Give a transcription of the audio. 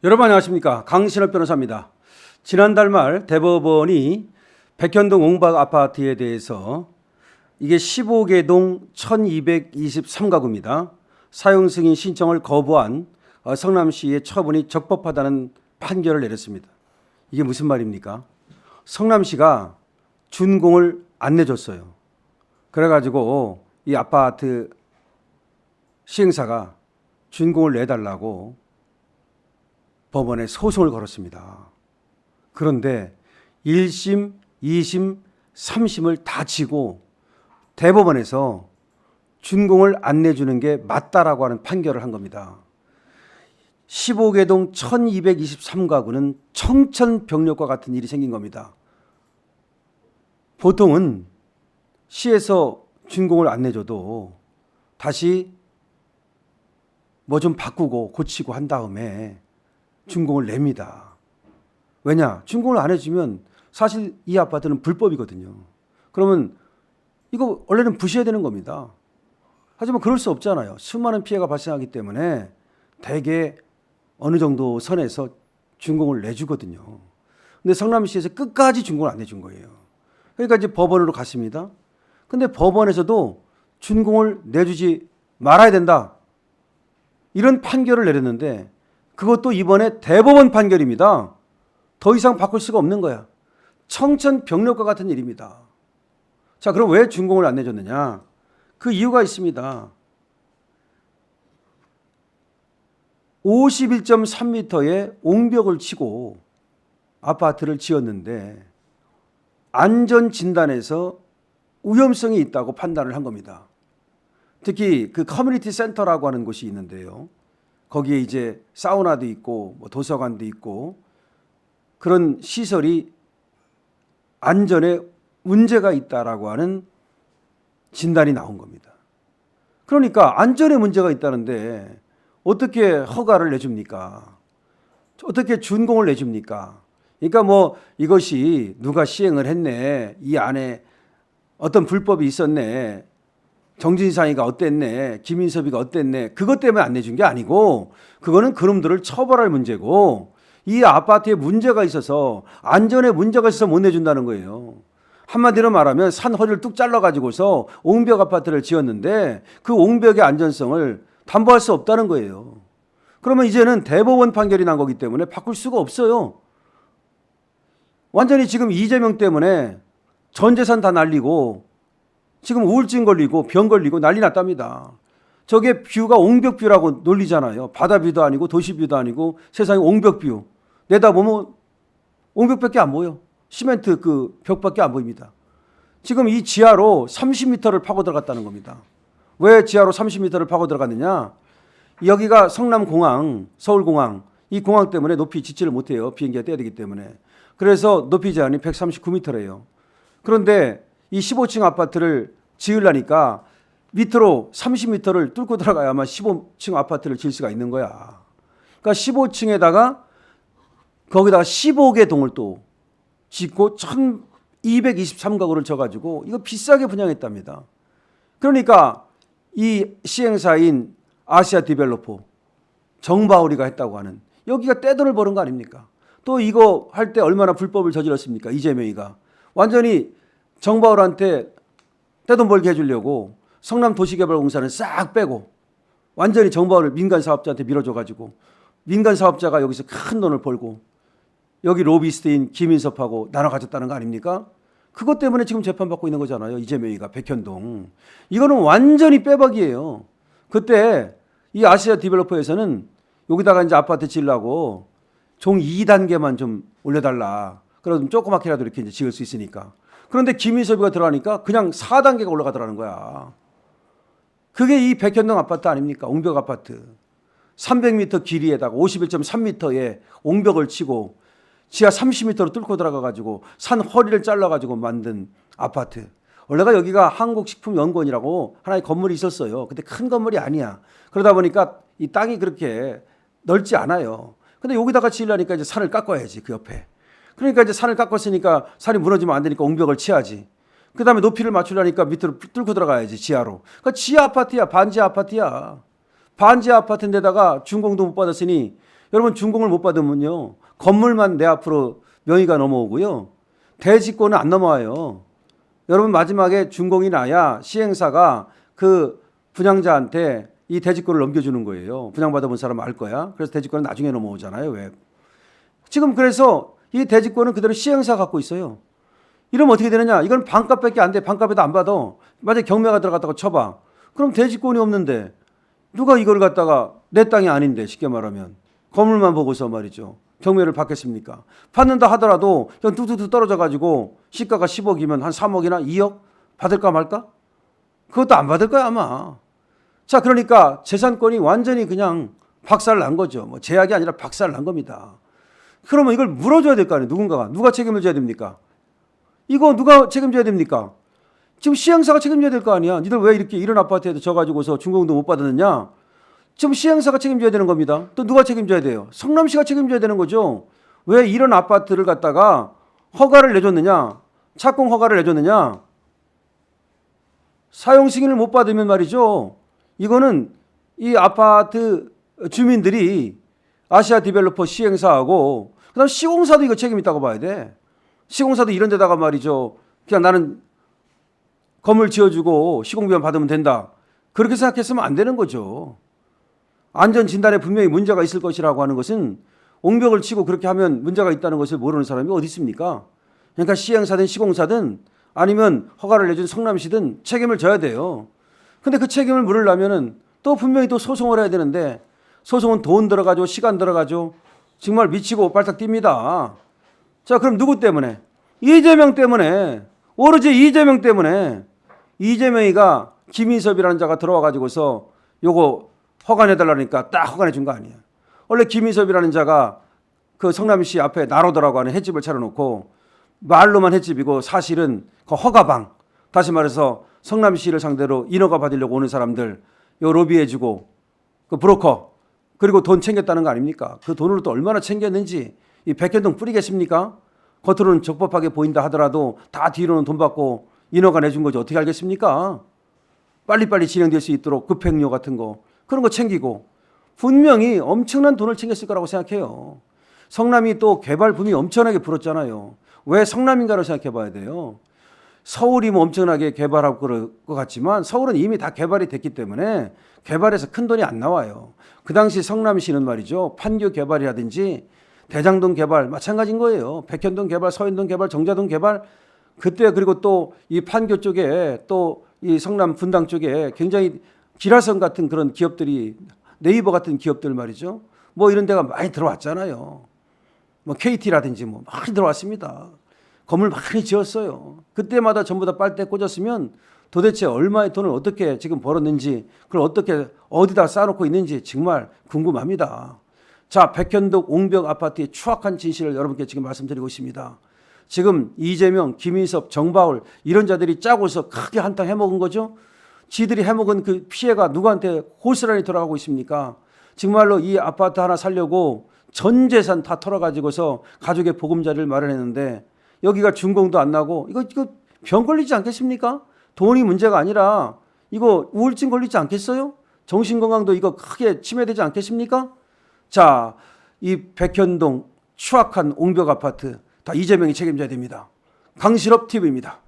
여러분 안녕하십니까, 강신업 변호사입니다. 지난달 말 대법원이 백현동 옹박 아파트에 대해서 이게 15개동 1223가구입니다. 사용 승인 신청을 거부한 성남시의 처분이 적법하다는 판결을 내렸습니다. 이게 무슨 말입니까? 성남시가 준공을 안 내줬어요. 그래가지고 이 아파트 시행사가 준공을 내달라고 법원에 소송을 걸었습니다. 그런데 1심, 2심, 3심을 다 치고 대법원에서 준공을 안 내주는 게 맞다라고 하는 판결을 한 겁니다. 15개동 1223가구는 청천벽력과 같은 일이 생긴 겁니다. 보통은 시에서 준공을 안 내줘도 다시 뭐 좀 바꾸고 고치고 한 다음에 준공을 냅니다. 왜냐? 준공을 안 해주면 사실 이 아파트는 불법이거든요. 그러면 이거 원래는 부셔야 되는 겁니다. 하지만 그럴 수 없잖아요. 수많은 피해가 발생하기 때문에 대개 어느 정도 선에서 준공을 내주거든요. 근데 성남시에서 끝까지 준공을 안 내준 거예요. 그러니까 이제 법원으로 갔습니다. 근데 법원에서도 준공을 내주지 말아야 된다, 이런 판결을 내렸는데 그것도 이번에 대법원 판결입니다. 더 이상 바꿀 수가 없는 거야. 청천벽력과 같은 일입니다. 자, 그럼 왜 준공을 안 내줬느냐? 그 이유가 있습니다. 51.3m의 옹벽을 치고 아파트를 지었는데 안전진단에서 위험성이 있다고 판단을 한 겁니다. 특히 그 커뮤니티 센터라고 하는 곳이 있는데요. 거기에 이제 사우나도 있고 뭐 도서관도 있고 그런 시설이 안전에 문제가 있다라고 하는 진단이 나온 겁니다. 그러니까 안전에 문제가 있다는데 어떻게 허가를 내줍니까? 어떻게 준공을 내줍니까? 그러니까 뭐 이것이 누가 시행을 했네, 이 안에 어떤 불법이 있었네, 정진상이가 어땠네, 김인섭이가 어땠네, 그것 때문에 안 내준 게 아니고 그거는 그놈들을 처벌할 문제고 이 아파트에 문제가 있어서, 안전에 문제가 있어서 못 내준다는 거예요. 한마디로 말하면 산 허리를 뚝 잘라가지고서 옹벽 아파트를 지었는데 그 옹벽의 안전성을 담보할 수 없다는 거예요. 그러면 이제는 대법원 판결이 난 거기 때문에 바꿀 수가 없어요. 완전히 지금 이재명 때문에 전 재산 다 날리고 지금 우울증 걸리고 병 걸리고 난리 났답니다. 저게 뷰가 옹벽뷰라고 놀리잖아요. 바다뷰도 아니고 도시뷰도 아니고 세상에 옹벽뷰. 내다보면 옹벽밖에 안 보여. 시멘트 그 벽밖에 안 보입니다. 지금 이 지하로 30m를 파고 들어갔다는 겁니다. 왜 지하로 30m를 파고 들어갔느냐? 여기가 성남공항, 서울공항, 이 공항 때문에 높이 짓지를 못해요. 비행기가 떼야 되기 때문에. 그래서 높이 제한이 139m래요. 그런데 이 15층 아파트를 지으려니까 밑으로 30m를 뚫고 들어가야만 15층 아파트를 지을 수가 있는 거야. 그러니까 15층에다가 거기다가 15개 동을 또 짓고 1223가구를 져가지고 이거 비싸게 분양했답니다. 그러니까 이 시행사인 아시아 디벨로퍼 정바울이가 했다고 하는, 여기가 떼돈을 버는 거 아닙니까? 또 이거 할 때 얼마나 불법을 저질렀습니까? 이재명이가 완전히 정바울한테 떼돈 벌게 해주려고 성남도시개발공사는 싹 빼고 완전히 정바울을 민간 사업자한테 밀어줘가지고 민간 사업자가 여기서 큰 돈을 벌고 여기 로비스트인 김인섭하고 나눠 가졌다는 거 아닙니까? 그것 때문에 지금 재판받고 있는 거잖아요. 이재명이가 백현동. 이거는 완전히 빼박이에요. 그때 이 아시아 디벨로퍼에서는 여기다가 이제 아파트 지으려고 종 2단계만 좀 올려달라. 그럼 조그맣게라도 이렇게 이제 지을 수 있으니까. 그런데 김인섭이가 들어가니까 그냥 4단계가 올라가더라는 거야. 그게 이 백현동 아파트 아닙니까? 옹벽 아파트. 300m 길이에다가 51.3m의 옹벽을 치고 지하 30m로 뚫고 들어가가지고 산 허리를 잘라가지고 만든 아파트. 원래가 여기가 한국식품연구원이라고 하나의 건물이 있었어요. 근데 큰 건물이 아니야. 그러다 보니까 이 땅이 그렇게 넓지 않아요. 근데 여기다가 지으려니까 이제 산을 깎아야지, 그 옆에. 그러니까 이제 산을 깎았으니까 산이 무너지면 안 되니까 옹벽을 치야지. 그 다음에 높이를 맞추려니까 밑으로 뚫고 들어가야지, 지하로. 그러니까 지하 아파트야, 반지하 아파트야. 반지하 아파트인데다가 준공도 못 받았으니 여러분 준공을 못 받으면요. 건물만 내 앞으로 명의가 넘어오고요. 대지권은 안 넘어와요. 여러분 마지막에 준공이 나야 시행사가 그 분양자한테 이 대지권을 넘겨주는 거예요. 분양받아본 사람은 알 거야. 그래서 대지권은 나중에 넘어오잖아요. 왜? 지금 그래서 이 대지권은 그대로 시행사가 갖고 있어요. 이러면 어떻게 되느냐? 이건 반값밖에 안 돼. 반값에도 안 받아. 만약에 경매가 들어갔다고 쳐봐. 그럼 대지권이 없는데 누가 이걸 갖다가 내 땅이 아닌데 쉽게 말하면 건물만 보고서 말이죠. 경매를 받겠습니까? 받는다 하더라도 그냥 뚝뚝뚝 떨어져가지고 시가가 10억이면 한 3억이나 2억 받을까 말까? 그것도 안 받을 거야 아마. 자, 그러니까 재산권이 완전히 그냥 박살 난 거죠. 뭐 제약이 아니라 박살 난 겁니다. 그러면 이걸 물어줘야 될 거 아니에요. 누군가가. 누가 책임을 져야 됩니까? 이거 누가 책임져야 됩니까? 지금 시행사가 책임져야 될 거 아니야. 니들 왜 이렇게 이런 아파트에도 져가지고서 준공도 못 받았느냐? 지금 시행사가 책임져야 되는 겁니다. 또 누가 책임져야 돼요? 성남시가 책임져야 되는 거죠. 왜 이런 아파트를 갖다가 허가를 내줬느냐? 착공 허가를 내줬느냐? 사용 승인을 못 받으면 말이죠. 이거는 이 아파트 주민들이 아시아 디벨로퍼 시행사하고 그다음 시공사도 이거 책임 있다고 봐야 돼. 시공사도 이런 데다가 말이죠. 그냥 나는 건물 지어주고 시공비만 받으면 된다. 그렇게 생각했으면 안 되는 거죠. 안전진단에 분명히 문제가 있을 것이라고 하는 것은 옹벽을 치고 그렇게 하면 문제가 있다는 것을 모르는 사람이 어디 있습니까? 그러니까 시행사든 시공사든 아니면 허가를 내준 성남시든 책임을 져야 돼요. 근데 그 책임을 물으려면은 또 분명히 또 소송을 해야 되는데 소송은 돈 들어가죠. 시간 들어가죠. 정말 미치고 발탁 뜁니다. 자, 그럼 누구 때문에? 이재명 때문에. 오로지 이재명 때문에. 이재명이가 김인섭이라는 자가 들어와 가지고서 요거 허가내달라니까 딱 허가내준 거 아니에요. 원래 김인섭이라는 자가 그 성남시 앞에 나로더라고 하는 횟집을 차려놓고 말로만 횟집이고 사실은 그 허가방, 다시 말해서 성남시를 상대로 인허가 받으려고 오는 사람들 요 로비해주고 그 브로커 그리고 돈 챙겼다는 거 아닙니까? 그 돈으로 또 얼마나 챙겼는지 이 백현동 뿌리겠습니까? 겉으로는 적법하게 보인다 하더라도 다 뒤로는 돈 받고 인허가 내준 거지 어떻게 알겠습니까? 빨리빨리 진행될 수 있도록 급행료 같은 거 그런 거 챙기고 분명히 엄청난 돈을 챙겼을 거라고 생각해요. 성남이 또 개발 붐이 엄청나게 불었잖아요. 왜 성남인가를 생각해 봐야 돼요. 서울이 뭐 엄청나게 개발할 것 같지만 서울은 이미 다 개발이 됐기 때문에 개발에서 큰 돈이 안 나와요. 그 당시 성남시는 말이죠. 판교 개발이라든지 대장동 개발 마찬가지인 거예요. 백현동 개발, 서현동 개발, 정자동 개발 그때 그리고 또 이 판교 쪽에 또 이 성남 분당 쪽에 굉장히 기라성 같은 그런 기업들이 네이버 같은 기업들 말이죠. 뭐 이런 데가 많이 들어왔잖아요. 뭐 KT라든지 뭐 많이 들어왔습니다. 건물 많이 지었어요. 그때마다 전부 다 빨대 꽂았으면 도대체 얼마의 돈을 어떻게 지금 벌었는지 그걸 어떻게 어디다 쌓아놓고 있는지 정말 궁금합니다. 자, 백현동 옹벽 아파트의 추악한 진실을 여러분께 지금 말씀드리고 있습니다. 지금 이재명, 김인섭, 정바울 이런 자들이 짜고서 크게 한탕 해먹은 거죠. 지들이 해먹은 그 피해가 누구한테 고스란히 돌아가고 있습니까? 정말로 이 아파트 하나 살려고 전 재산 다 털어가지고서 가족의 보금자리를 마련했는데 여기가 준공도 안 나고 이거 병 걸리지 않겠습니까? 돈이 문제가 아니라 이거 우울증 걸리지 않겠어요? 정신건강도 이거 크게 침해되지 않겠습니까? 자, 이 백현동 추악한 옹벽 아파트 다 이재명이 책임져야 됩니다. 강실업 TV입니다.